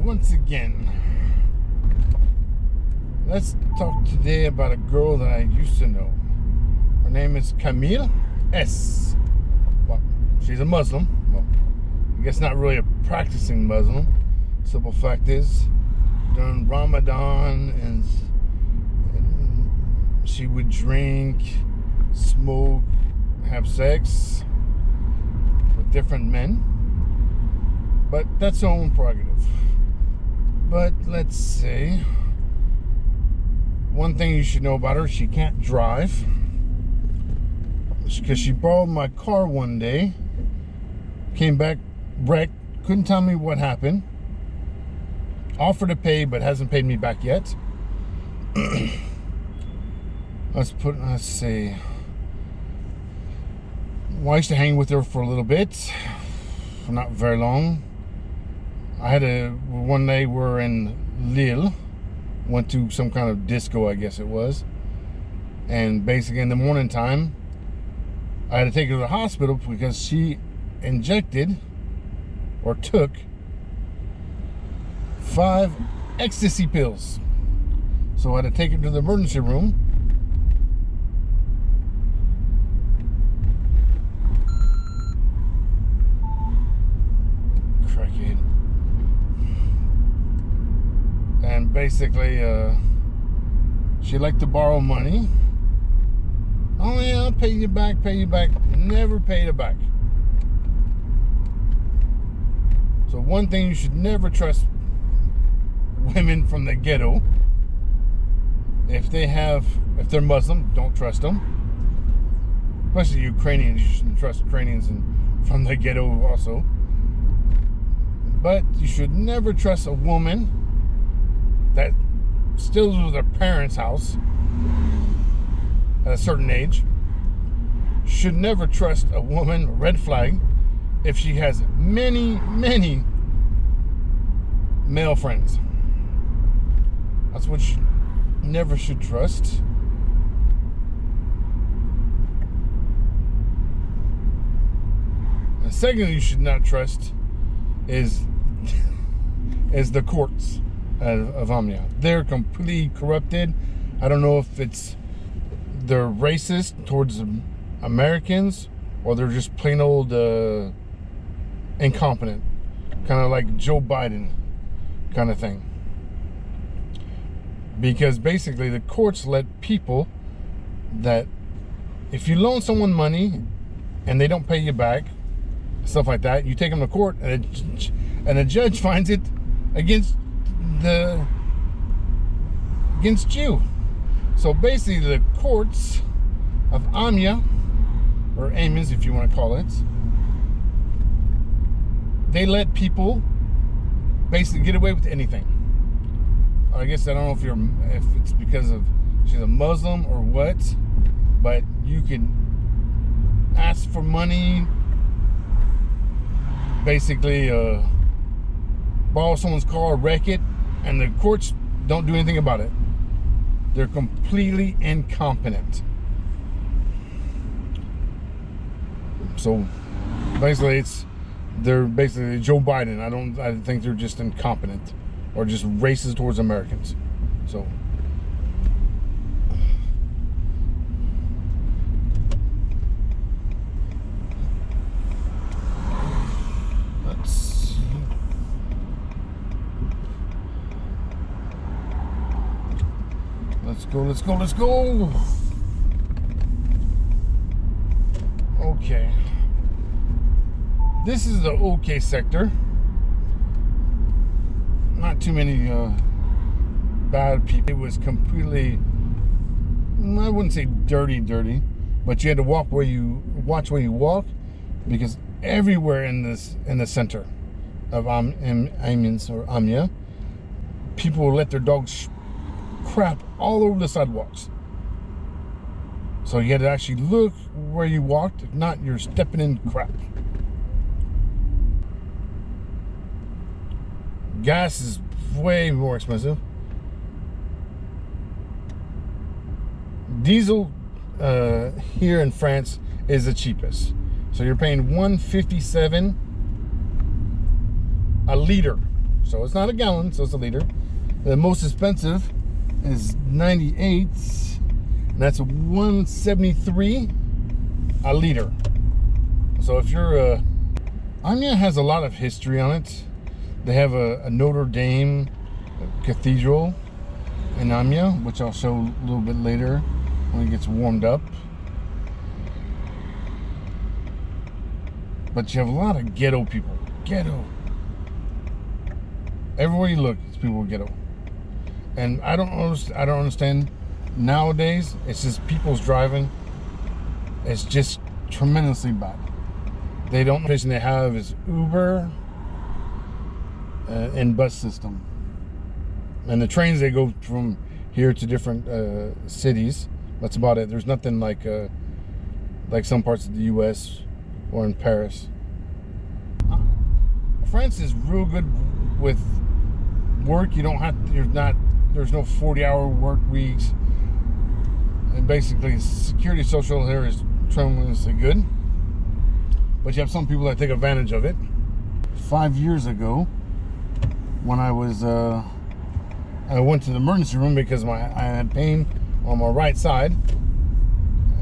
once again. Let's talk today about a girl that I used to know. Her name is Camille S. Well, she's a Muslim. Well, I guess not really a practicing Muslim. Simple fact is, during Ramadan, and she would drink, smoke, have sex with different men. But that's her own prerogative. But let's say, one thing you should know about her, she can't drive. Because she borrowed my car one day, came back wrecked, couldn't tell me what happened. Offered to pay, but hasn't paid me back yet. Let's see. Well, I used to hang with her for a little bit, not very long. One day we're in Lille, went to some kind of disco, I guess it was. And basically in the morning time, I had to take her to the hospital because she injected or took 5 ecstasy pills. So I had to take her to the emergency room. Crackhead. And basically, she liked to borrow money. Oh yeah, I'll pay you back, Never paid her back. So one thing you should never trust women from the ghetto. If they're Muslim, don't trust them. Especially Ukrainians, you shouldn't trust Ukrainians from the ghetto also. But you should never trust a woman that still lives with her parents' house at a certain age. Should never trust a woman, red flag, if she has many male friends. That's what you never should trust. The second thing you should not trust is the courts of Amiens. They're completely corrupted. I don't know if they're racist towards Americans or they're just plain old incompetent, kind of like Joe Biden kind of thing. Because basically the courts let people that if you loan someone money and they don't pay you back, stuff like that, you take them to court and a judge finds it against you. So basically the courts of Amiens, or Amiens if you want to call it, they let people basically get away with anything. I guess I don't know if it's because of she's a Muslim or what, but you can ask for money, basically borrow someone's car, wreck it, and the courts don't do anything about it. They're completely incompetent. So basically they're basically Joe Biden. I think they're just incompetent or just racist towards Americans. So let's go. Okay. This is the OK sector. Not too many bad people. It was completely, I wouldn't say dirty, but you had to watch where you walk, because everywhere in the center of Amiens or Amiens, people will let their dogs crap all over the sidewalks. So you had to actually look where you walked. If not, you're stepping in crap. Gas is way more expensive. Diesel here in France is the cheapest. So you're paying $1.57 a liter So it's not a gallon, so it's a liter. The most expensive is 98, and that's 173 a liter. So if you're Amiens has a lot of history on it. They have a Notre Dame cathedral in Amiens, which I'll show a little bit later when it gets warmed up. But you have a lot of ghetto people. Ghetto. Everywhere you look, it's people ghetto. And I don't understand nowadays. It's just people's driving. It's just tremendously bad. They don't. The person they have is Uber and bus system. And the trains, they go from here to different cities. That's about it. There's nothing like some parts of the U.S. or in Paris. France is real good with work. You don't have. There's no 40-hour work weeks. And basically, security social here is tremendously good. But you have some people that take advantage of it. 5 years ago, when I went to the emergency room because I had pain on my right side,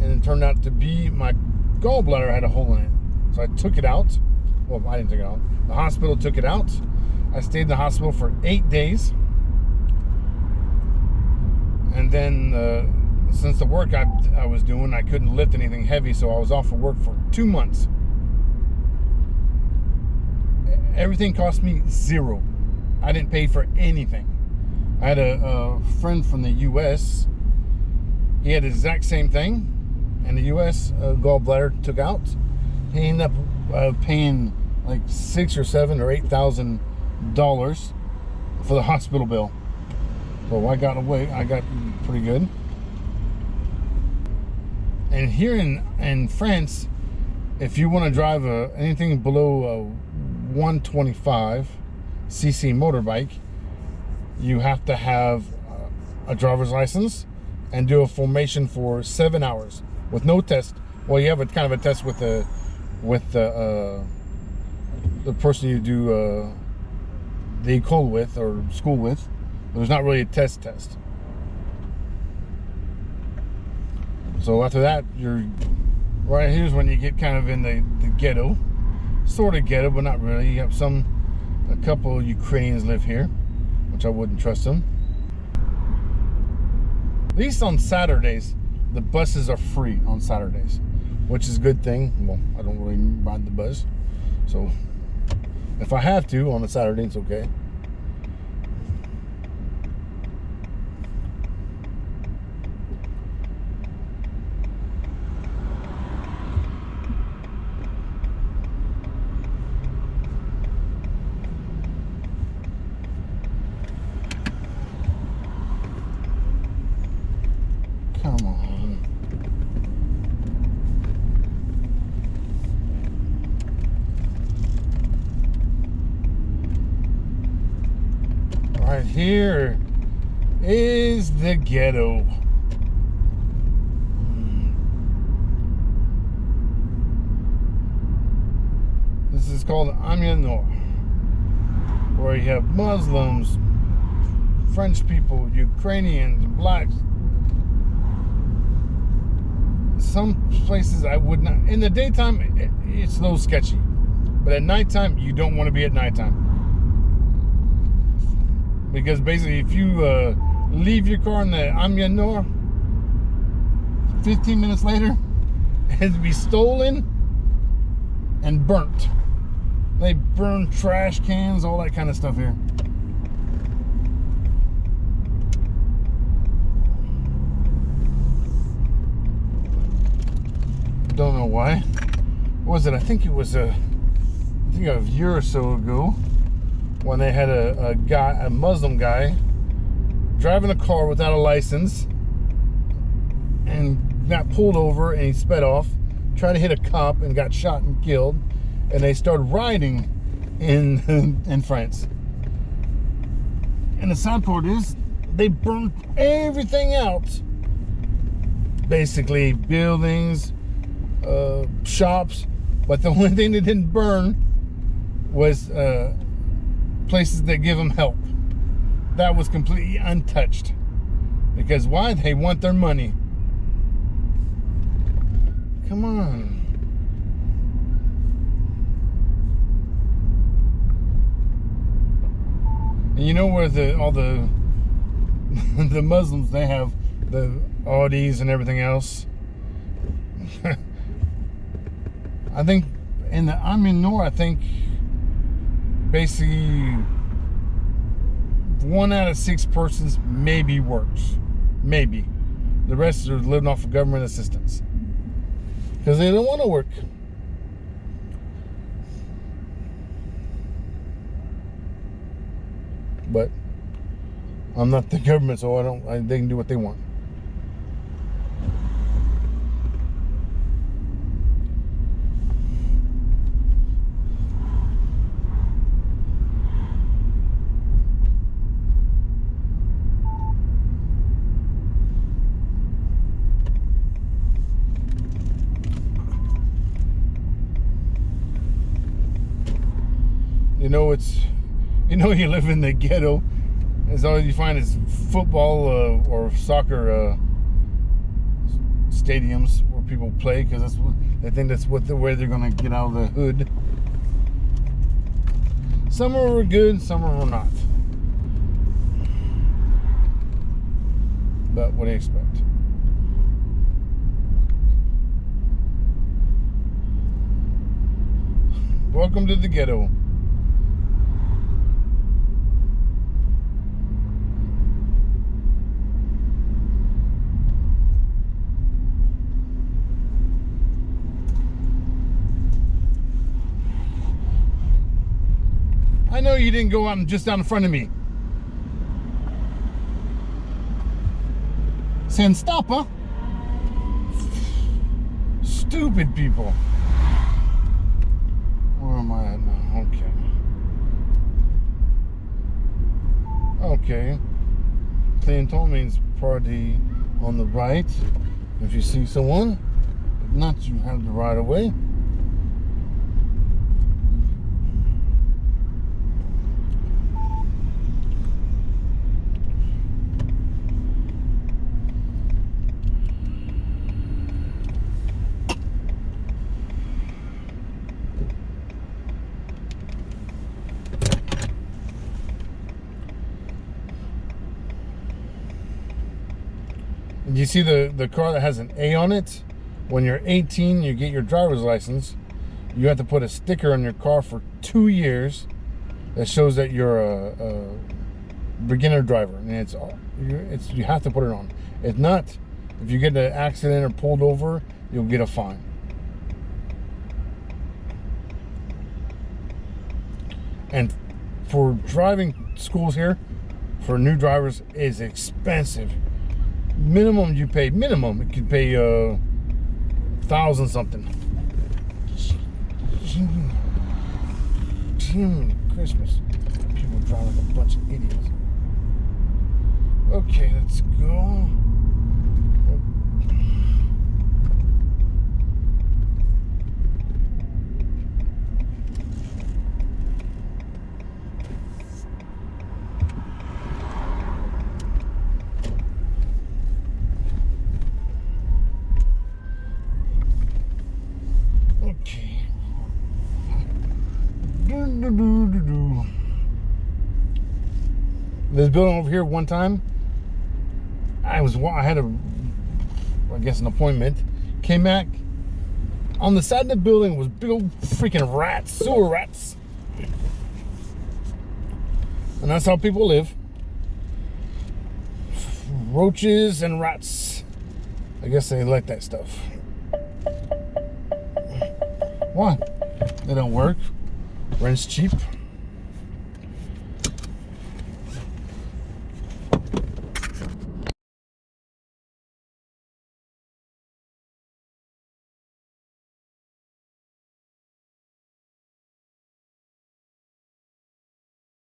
and it turned out to be my gallbladder had a hole in it. So I took it out. Well, I didn't take it out. The hospital took it out. I stayed in the hospital for 8 days. And then since the work I was doing, I couldn't lift anything heavy, so I was off of work for 2 months. Everything cost me $0. I didn't pay for anything. I had a friend from the U.S. He had the exact same thing, and the U.S. Gallbladder took out. He ended up paying like $6,000 or $7,000 or $8,000 for the hospital bill. So I got away. I got pretty good. And here in France, if you want to drive anything below 125 cc motorbike, you have to have a driver's license and do a formation for 7 hours with no test. Well, you have a kind of a test with the person you do the école with or school with. There's not really a test. So after that, you're right here's when you get kind of in the ghetto, sort of ghetto, but not really. You have a couple of Ukrainians live here, which I wouldn't trust them. At least on Saturdays, the buses are free on Saturdays, which is a good thing. Well, I don't really ride the bus, so if I have to on a Saturday, it's okay. Come on. Right here is the ghetto. This is called Amiens, where you have Muslims, French people, Ukrainians, blacks. Some places I would not. In the daytime, it's a little sketchy, but at nighttime, you don't want to be at nighttime, because basically, if you leave your car in the Amiens Nord, 15 minutes later, it'll be stolen and burnt. They burn trash cans, all that kind of stuff here. Don't know why. What was it? I think it was a year or so ago when they had a Muslim guy driving a car without a license and got pulled over, and he sped off, tried to hit a cop and got shot and killed, and they started rioting in France. And the sad part is they burnt everything out. Basically buildings, shops, but the only thing that didn't burn was places that give them help. That was completely untouched. Because why? They want their money. Come on. And you know where all the the Muslims, they have the Audis and everything else. I think in the Amiens North, I think basically 1 out of 6 persons maybe works. Maybe. The rest are living off of government assistance. Because they don't want to work. But I'm not the government, so they can do what they want. You live in the ghetto, as all you find is football or soccer stadiums where people play, because they think that's the way they're gonna get out of the hood. Some of them are good, some of them are not. But what do you expect? Welcome to the ghetto. I know you didn't go out and just down in front of me. Saying stop, huh? Stupid people. Where am I at now? Okay. Clinton means party on the right. If you see someone, if not, you have the right of way. You see the car that has an A on it? When you're 18, you get your driver's license. You have to put a sticker on your car for 2 years that shows that you're a beginner driver, and you have to put it on. If not, if you get in an accident or pulled over, you'll get a fine. And for driving schools here, for new drivers, is expensive. Minimum you pay, it could pay 1,000 something. Christmas. People drive like a bunch of idiots. Okay, let's go. This building over here, one time I had an appointment, came back, on the side of the building was big old freaking rats, sewer rats. And that's how people live. Roaches and rats. I guess they like that stuff. Why? They don't work. Rent's cheap.